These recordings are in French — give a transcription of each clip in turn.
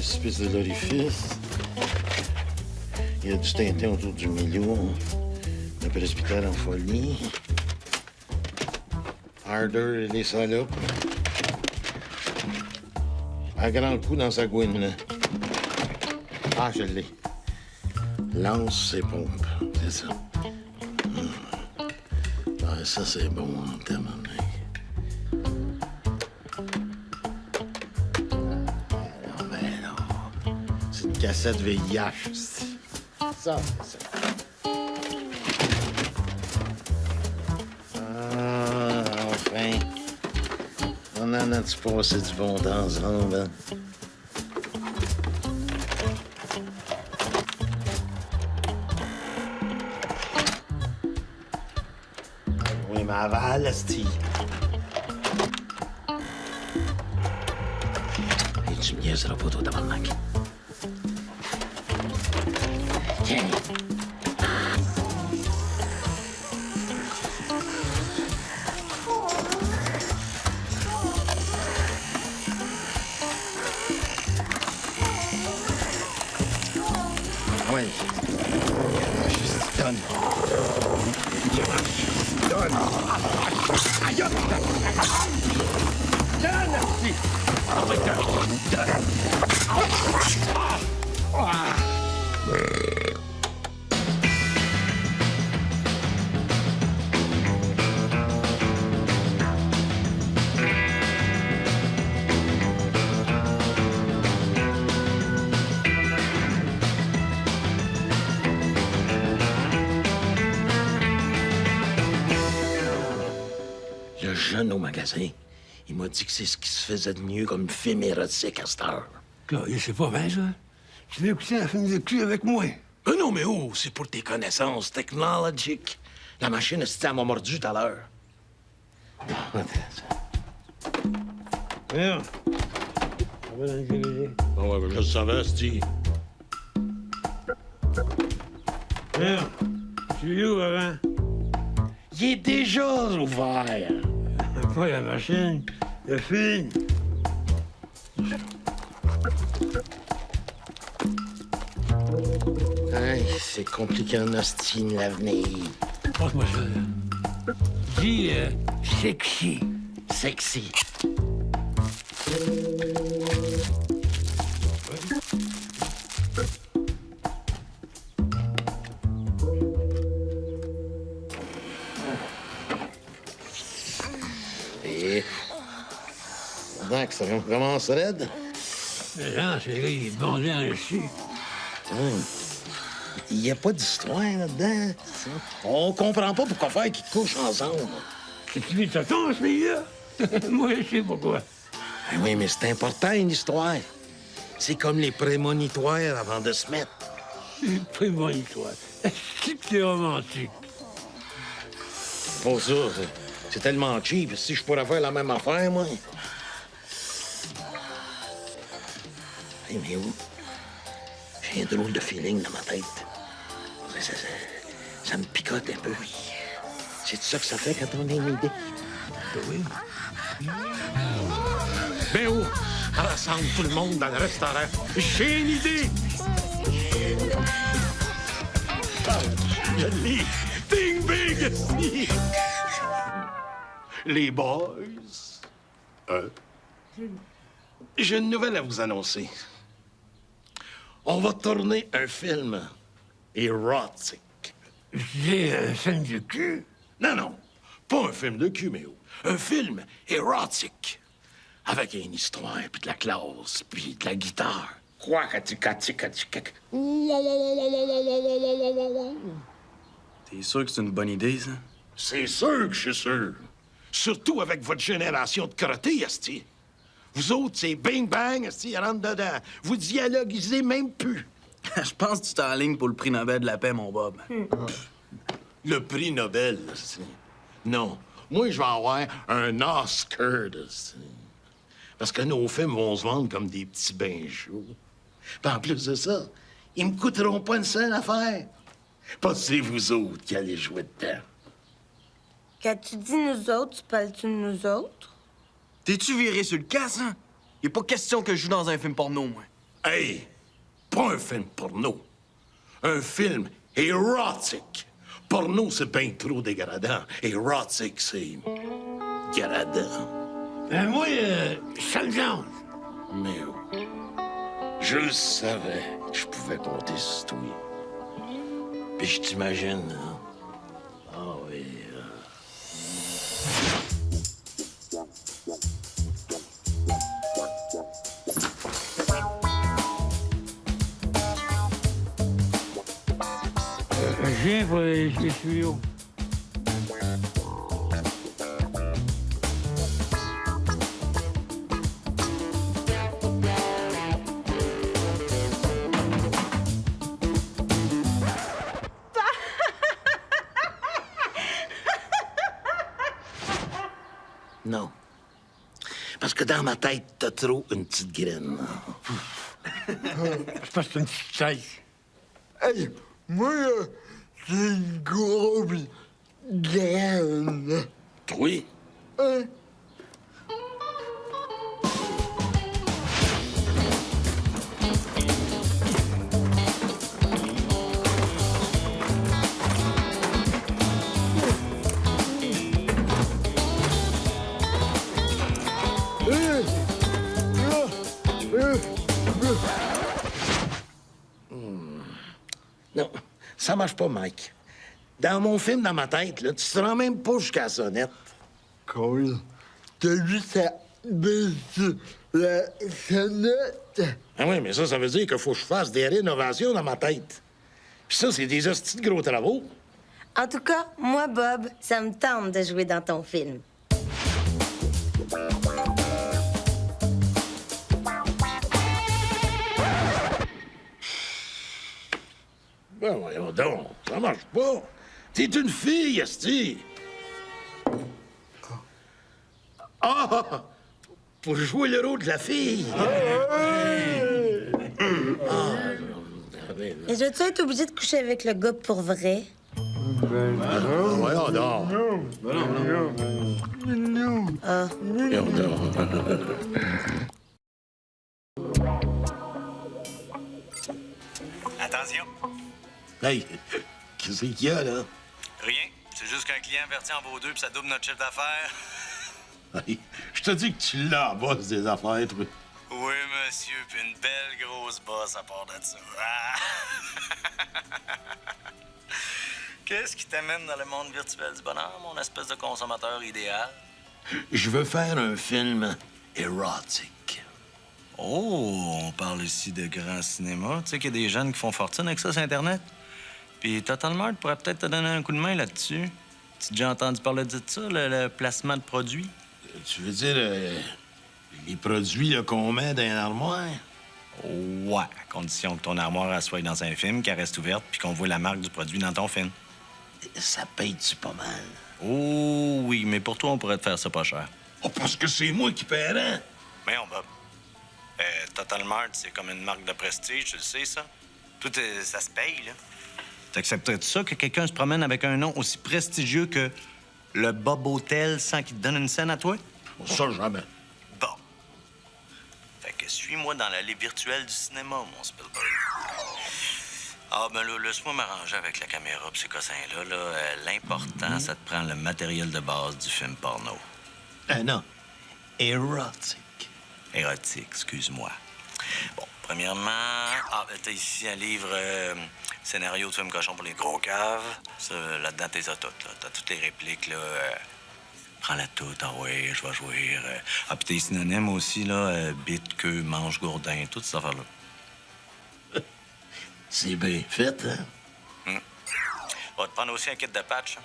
Précipice de l'orifice. Il y a du tintin autour du milieu. Le presbytère en folie. Harder et les salopes. À grand coup dans sa gouine, là. Ah, je l'ai. Lance ses pompes. C'est ça. Ah, ça, c'est bon, en termes. Non, mais non. C'est une cassette VIH. Ça, c'est ça. Ah, enfin. On en a-tu passé du bon temps ensemble, hein? Oui, mais aval, esti. Et tu me niaiseras pas, toi, tabarnak. Tiens. Oui. Juste donne. Donne. Aïe! Donne, esti! Ah oui, donne. Le jeune au magasin, il m'a dit que c'est ce qui se faisait de mieux comme film érotique à cette heure. C'est pas bien, ça. Tu veux écouter un film de cul avec moi? Non, mais oh, c'est pour tes connaissances technologiques. La machine, elle m'a mordu tout à l'heure. Viens. Ça va dans le DVD. Ah ouais, je le savais, Steve. Viens. Tu l'ouvres avant. Il est déjà ouvert. Pas la machine. Le film. Hey, c'est compliqué en hostine, l'avenir. Passe-moi ça, là. Dis sexy. Sexy. Et... Pendant que ça commence raide. Non, c'est là, il est bondé en dessus. Il n'y a pas d'histoire là-dedans. On comprend pas pourquoi faire qu'ils couchent ensemble. C'est tu ça tombe, ce pays-là? Moi, je sais pourquoi. Ben oui, mais c'est important, une histoire. C'est comme les prémonitoires avant de se mettre. C'est prémonitoire. Est-ce que c'est romantique? Pour ça, c'est tellement cheap. Si je pourrais faire la même affaire, moi. Hey, mais où? J'ai un drôle de feeling dans ma tête. Ça me picote un peu. C'est ça que ça fait quand on a une idée. Oui. Ben où? Rassemble tout le monde dans le restaurant. J'ai une idée! Je l'ai! Ding big! ici. Les boys. J'ai une nouvelle à vous annoncer. On va tourner un film érotique. J'ai un film de cul. Non, non, pas un film de cul, mais un film érotique. Avec une histoire, puis de la classe, puis de la guitare. T'es sûr que c'est une bonne idée, ça? C'est sûr que je suis sûr. Surtout avec votre génération de crottés, esti. Vous autres, c'est bing-bang, esti, rentre dedans. Vous dialoguisez même plus. Je pense que tu t'enlignes pour le prix Nobel de la paix, mon Bob. Le prix Nobel, esti. Non. Moi, je vais avoir un Oscar, esti. Parce que nos films vont se vendre comme des petits bains chauds. Puis en plus de ça, ils me coûteront pas une seule affaire. Pas c'est vous autres qui allez jouer dedans. Quand tu dis nous autres, tu parles-tu de nous autres? T'es-tu viré sur le casse, hein? Y a pas question que je joue dans un film porno, moi. Hey, pas un film porno. Un film érotique. Porno, c'est bien trop dégradant. Érotique, c'est... dégradant. Moi, ça me tente. Mais oh, je le savais que je pouvais compter sur toi. Puis je t'imagine, hein? Ah oui... Je viens pour les tuyaux. Non. Parce que dans ma tête, t'as trop une petite graine. C'est parce que c'est une petite tête. Hey, moi, c'est une grosse graine. Toi? Hein? Non, ça marche pas, Mike. Dans mon film, dans ma tête, là, tu te rends même pas jusqu'à la sonnette. Cool. T'as juste à baisser la sonnette. Ah oui, mais ça veut dire qu'il faut que je fasse des rénovations dans ma tête. Puis ça, c'est des hosties de gros travaux. En tout cas, moi, Bob, ça me tente de jouer dans ton film. Ben voyons donc, ça marche pas. T'es une fille, esti. Ah! Pour jouer le rôle de la fille. Et je vais être obligée de coucher avec le gars pour vrai? Voyons donc. Ah. Voyons donc. Attention. Hey, qu'est-ce qu'il y a, là? Rien. C'est juste qu'un client averti en vaut deux puis ça double notre chiffre d'affaires. Hey, je te dis que tu l'as, boss des affaires, toi. Oui, monsieur, puis une belle grosse bosse à part de ça. Ah! Qu'est-ce qui t'amène dans le monde virtuel du bonheur, mon espèce de consommateur idéal? Je veux faire un film érotique. Oh, on parle ici de grand cinéma. Tu sais qu'il y a des jeunes qui font fortune avec ça sur Internet? Puis Total Mart pourrait peut-être te donner un coup de main là-dessus. Tu as déjà entendu parler de ça, le placement de produits? Tu veux dire les produits là, qu'on met dans l'armoire? Ouais, à condition que ton armoire elle soit dans un film, qu'elle reste ouverte, puis qu'on voit la marque du produit dans ton film. Ça paye-tu pas mal? Oh oui, mais pour toi, on pourrait te faire ça pas cher. Oh, parce que c'est moi qui paierais. Mais on Bob. Total Mart, c'est comme une marque de prestige, tu le sais, ça? Tout, ça se paye, là. T'accepterais-tu ça que quelqu'un se promène avec un nom aussi prestigieux que le Bob Hotel sans qu'il te donne une scène à toi? Ça, jamais. Bon. Fait que suis-moi dans l'allée virtuelle du cinéma, mon Spielberg. Ah, ben là, laisse-moi m'arranger avec la caméra pis ces cossins-là. Là. L'important, ça te prend le matériel de base du film porno. Non. Érotique. Érotique, excuse-moi. Bon, premièrement, t'as ici un livre scénario de film cochon pour les gros caves. Ça, là-dedans, t'es toutes, là. T'as toutes les répliques, là. Prends-la toute, ah ouais, je vais jouer. Ah, puis t'es synonyme aussi, là. Bite, queue, manche, gourdin, toutes ces affaires-là. C'est bien fait, hein? On va te prendre aussi un kit de patch. Hein.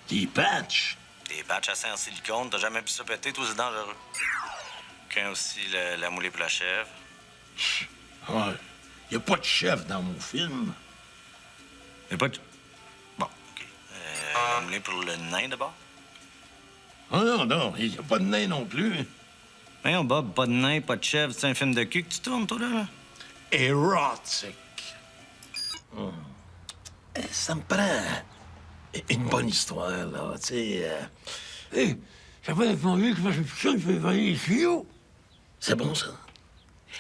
Des patchs. Des patchs assez en silicone. T'as jamais vu ça péter, tout c'est dangereux. Qu'un aussi, la moulée pour la chèvre. Ouais. Y a pas de chef dans mon film. Y'a pas de... Bon, OK. La moulée pour le nain, d'abord? Ah non, non, y a pas de nain non plus. Voyons, Bob, pas de nain, pas de chèvre. C'est un film de cul que tu tournes, toi, là? Érotique. Ça me prend une bonne histoire, là, tu sais. Hé, ça peut être mon vieux qui passe le putain, il fait venir les tuyaux. C'est bon, ça.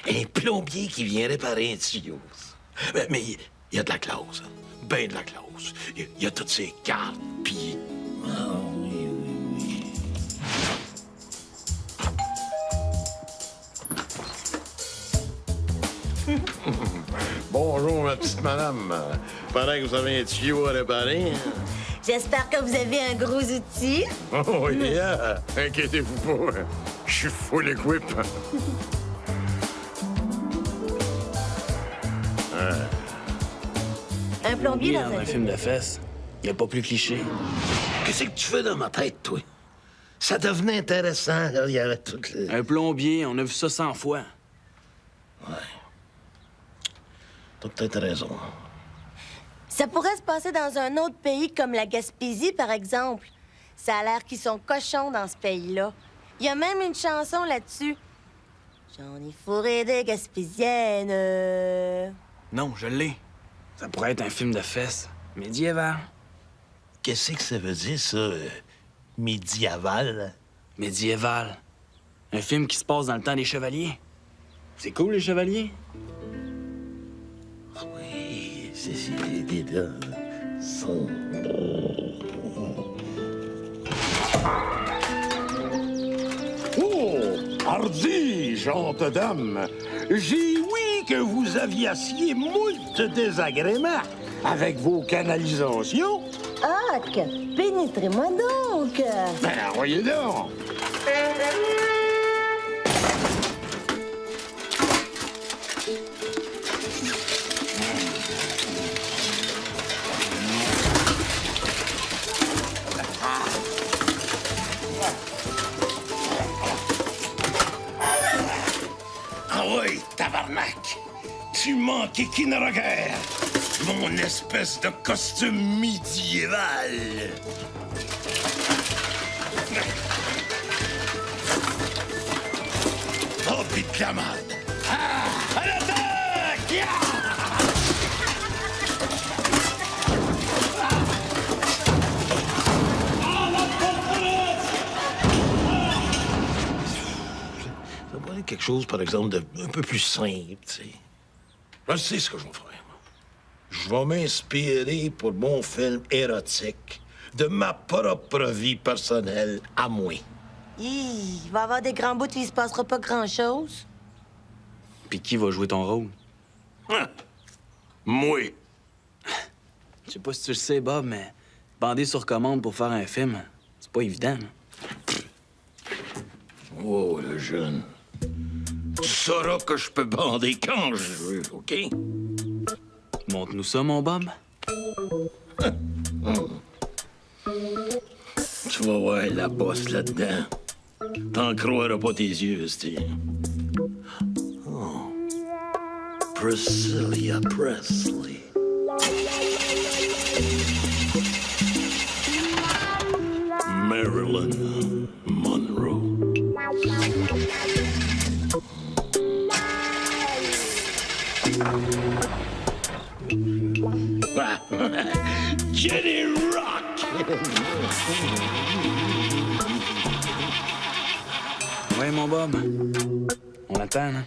Un plombier qui vient réparer un tuyau. Mais il y a de la clause. Ben de la clause. Il y a toutes ces cartes, puis... Ah, oui, oui, oui. Bonjour, ma petite madame. Paraît que vous avez un tuyau à réparer. J'espère que vous avez un gros outil. Oh, yeah! Inquiétez-vous pas. Je suis full equip. Un plombier dans Dans un film de fesses, il n'y a pas plus cliché. Qu'est-ce que tu fais dans ma tête, toi? Ça devenait intéressant, là. Il y avait tout le... Un plombier, on a vu ça 100 fois. T'as peut-être raison. Ça pourrait se passer dans un autre pays comme la Gaspésie, par exemple. Ça a l'air qu'ils sont cochons dans ce pays-là. Il y a même une chanson là-dessus. J'en ai fourré des Gaspésiennes. Non, je l'ai. Ça pourrait être un film de fesses médiéval. Qu'est-ce que ça veut dire, ça? Médiéval? Médiéval. Un film qui se passe dans le temps des chevaliers. C'est cool, les chevaliers? Oui, c'est des là. Oh, hardi, gente dame. J'ai oui que vous aviez moult désagréments avec vos canalisations. Ah, pénétrez-moi donc! Ben, voyez donc. Ah ouais, tabarnak! Tu manques Kinaraguer, mon espèce de costume médiéval! Oh, pis de la mode! Ah! À l'attaque! Yeah! Ça pourrait être quelque chose, par exemple, de un peu plus simple, tu sais. Je sais ce que je vais faire. Moi. Je vais m'inspirer pour mon film érotique de ma propre vie personnelle à moi. Il va y avoir des grands bouts où il se passera pas grand-chose. Puis qui va jouer ton rôle? Hein? Moi. Je sais pas si tu le sais, Bob, mais bander sur commande pour faire un film, c'est pas évident. Là. Oh, le jeune. Tu sauras que je peux bander quand je veux, OK? Montre-nous ça, mon Bob. Tu vas voir la bosse là-dedans. T'en croiras pas tes yeux, Steve. Oh. Priscilla Presley. Marilyn Monroe. Jenny Rock! Ouais, mon Bob. On attend, hein?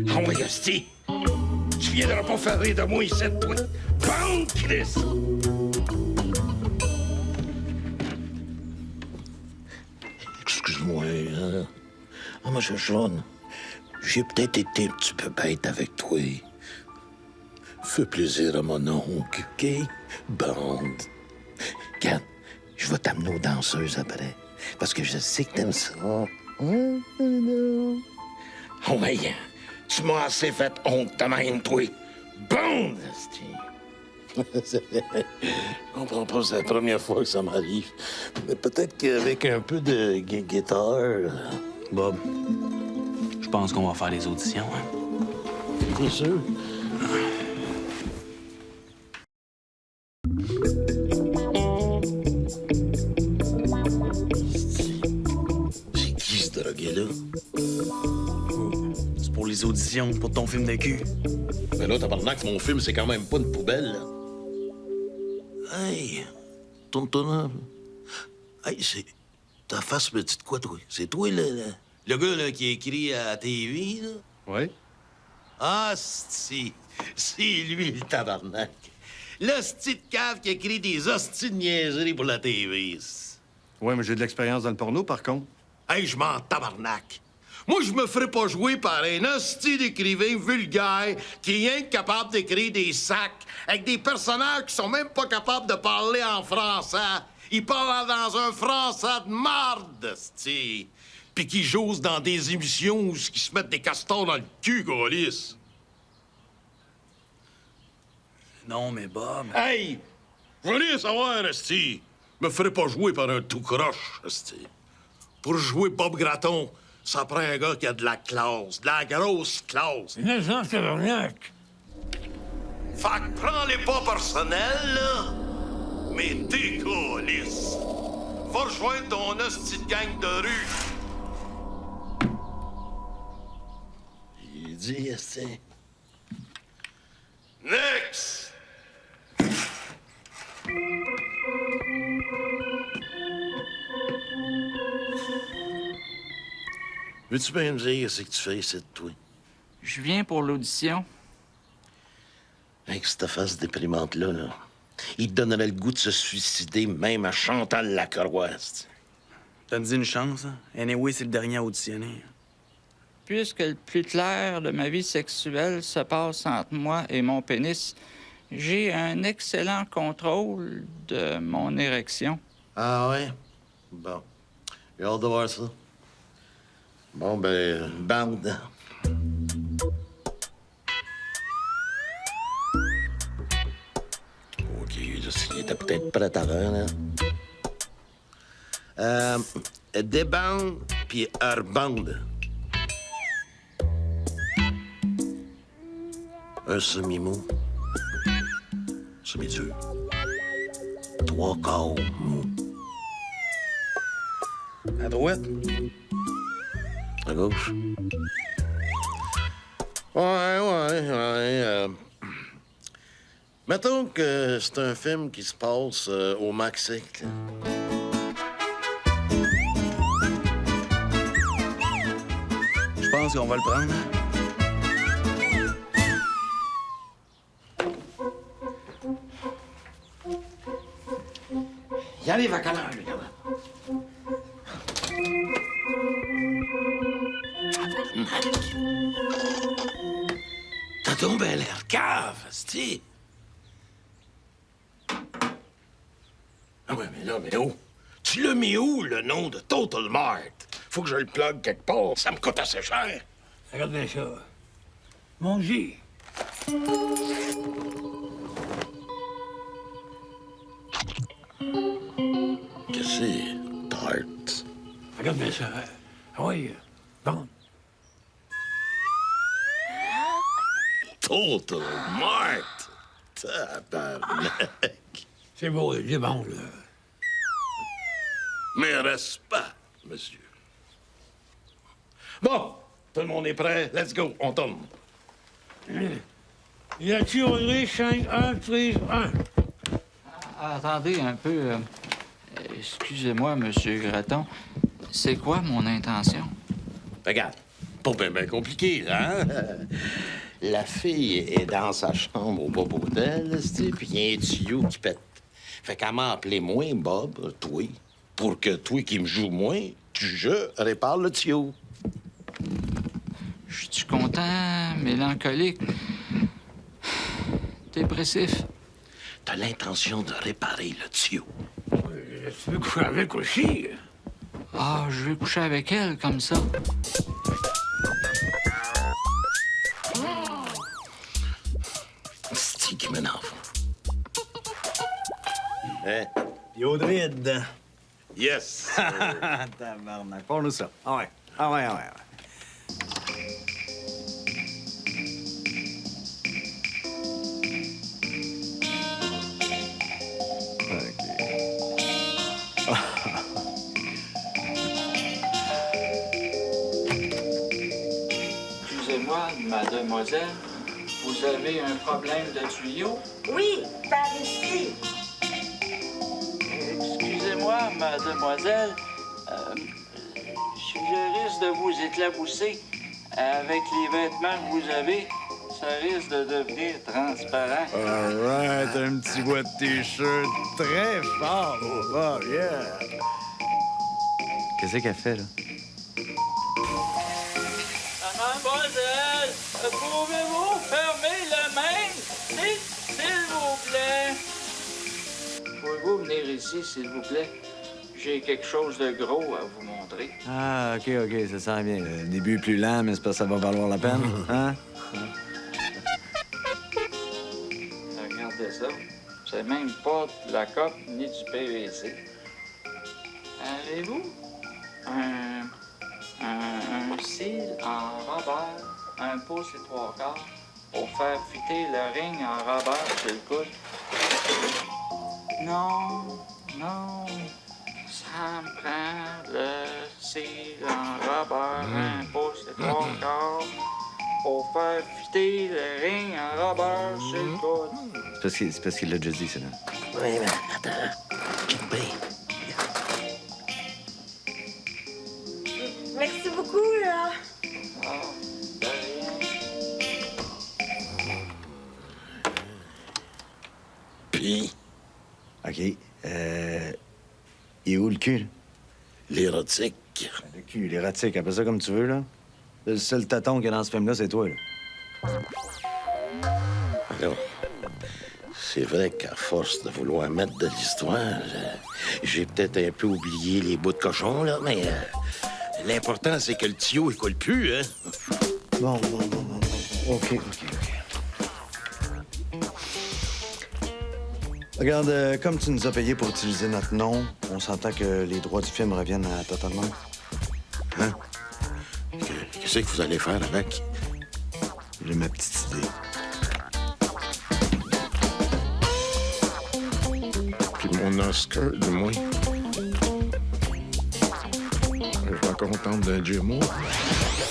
Ah oui, hostie! Tu viendras pas faire rire de moi ici, toi! Bang, Chris! Excuse-moi, hein? Ah, moi, je jaune. J'ai peut-être été un petit peu bête avec toi. Fais plaisir à mon oncle, OK? Bande. Regarde, je vais t'amener aux danseuses après. Parce que je sais que t'aimes ça. Ouais, tu m'as assez fait honte ta même, toi. Bande, hostie. Je comprends pas, c'est la première fois que ça m'arrive. Mais peut-être qu'avec un peu de guitare... Bob, je pense qu'on va faire les auditions, hein? T'es sûr? C'est qui ce drogué-là? C'est pour les auditions, pour ton film de cul. Mais là, tabarnak, mon film, c'est quand même pas une poubelle, là. Hey, tourne-toi. Hey, c'est... Ta face me dit de quoi, toi? C'est toi, le gars là, qui écrit à la TV, là? Oui. Ah, c'est lui, le tabarnak. L'hostie de cave qui écrit des hosties de niaiseries pour la TV. Ouais, mais j'ai de l'expérience dans le porno, par contre. Hey, je m'en tabarnak. Moi, je me ferai pas jouer par un hostie d'écrivain vulgaire qui est rien que capable d'écrire des sacs avec des personnages qui sont même pas capables de parler en français. Ils parlent dans un français de marde, hostie. Puis qui jouent dans des émissions où ils se mettent des castors dans le cul, gaulis. Non, mais Bob... Hey! Je veux rien savoir, hostie. Me ferai pas jouer par un tout croche, hostie. Pour jouer Bob Gratton, ça prend un gars qui a de la classe, de la grosse classe. Innocent, tabarnak. Fait que prends-les pas personnels, là. Mais t'es câlisse. Va rejoindre ton hostie de gang de rue. Il dit, hostie. Next! Veux-tu bien me dire ce que tu fais ici de toi? Je viens pour l'audition. Avec cette face déprimante-là, il te donnerait le goût de se suicider même à Chantal Lacroix. Donne-y une chance, hein? Anyway, c'est le dernier à auditionner. Puisque le plus clair de ma vie sexuelle se passe entre moi et mon pénis, j'ai un excellent contrôle de mon érection. Ah ouais? Bon. J'ai hâte de voir ça. Bon, ben, bande. OK, il était peut-être prêt à l'heure, là. Des bandes, puis herbande. Un semi-mou. Semi-dur. 3 quarts mou. À droite? À gauche. Ouais. Mettons que c'est un film qui se passe au Mexique. Je pense qu'on va le prendre. Il arrive à quelle heure, le gars? T'as donc bien l'air cave, c'ti. Ah ouais, mais oh! Tu l'as mis où, le nom de Total Mart? Faut que je le plug quelque part. Ça me coûte assez cher. Regarde bien ça. Mon Dieu. Qu'est-ce que c'est? Tart. Regarde bien ça. Ah oui, bon. Total Mart! Tabarnak! C'est beau, c'est bon, là. Mais reste pas, monsieur. Bon, tout le monde est prêt. Let's go, on tombe. Il a tiré 5, 1, 3, 1. Attendez un peu. Excusez-moi, Monsieur Gratton. C'est quoi mon intention? Regarde, pas bien compliqué, là, hein? La fille est dans sa chambre au Bob Hotel, puis il y a un tuyau qui pète. Fait qu'elle m'a appelé moi, Bob, toi, pour que toi qui me joues moins, je répare le tuyau. Je suis content, mélancolique, dépressif. T'as l'intention de réparer le tuyau. Tu veux coucher avec aussi? Ah, je vais coucher avec elle comme ça. C'est qui m'énerve. Hein? Biodride. Yes! Tabarnak, parle-nous ça. Ah ouais. Excusez-moi, mademoiselle, vous avez un problème de tuyau? Oui, par ici. Excusez-moi, mademoiselle, je risque de vous éclabousser avec les vêtements que vous avez. ça risque de devenir transparent. All right, un petit bout de T-shirt très fort, mon gars, yeah! Qu'est-ce qu'elle fait, là? Mademoiselle, pouvez-vous fermer le main, s'il vous plaît? Pouvez-vous venir ici, s'il vous plaît? J'ai quelque chose de gros à vous montrer. Ah, OK, ça sent bien. Le début est plus lent, mais c'est parce que ça va valoir la peine, hein? Regardez ça. C'est même pas de la coque ni du PVC. Avez-vous un cil en Robert, 1 pouce et 3/4, pour faire fitter le ring en Robert sur le coude? Non. Ça me prend le cil en Robert, 1 pouce et 3/4, pour faire fitter le ring en Robert sur le coude. C'est parce qu'il l'a déjà dit, c'est là. Oui, mais attends. Check bien. Merci beaucoup, là. Ah, de rien. Puis, OK. Il est où le cul, là? l'érotique. Le cul, l'érotique, appelle ça comme tu veux, là. Le seul tâton qu'il y a dans ce film-là, c'est toi, là. Alors, c'est vrai qu'à force de vouloir mettre de l'histoire, j'ai peut-être un peu oublié les bouts de cochon, là, mais l'important, c'est que le tuyau, il coule plus, hein? Bon. OK. Regarde, comme tu nous as payé pour utiliser notre nom, on s'entend que les droits du film reviennent à Totalement. Hein? Qu'est-ce que vous allez faire avec? J'ai ma petite idée. Puis mon Oscar, du moins. Je vais encore entendre d'un Dieu mot.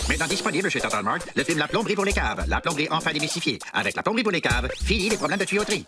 Maintenant disponible chez Total Mart, le film La plomberie pour les caves. La plomberie enfin démystifiée. Avec La plomberie pour les caves, fini les problèmes de tuyauterie.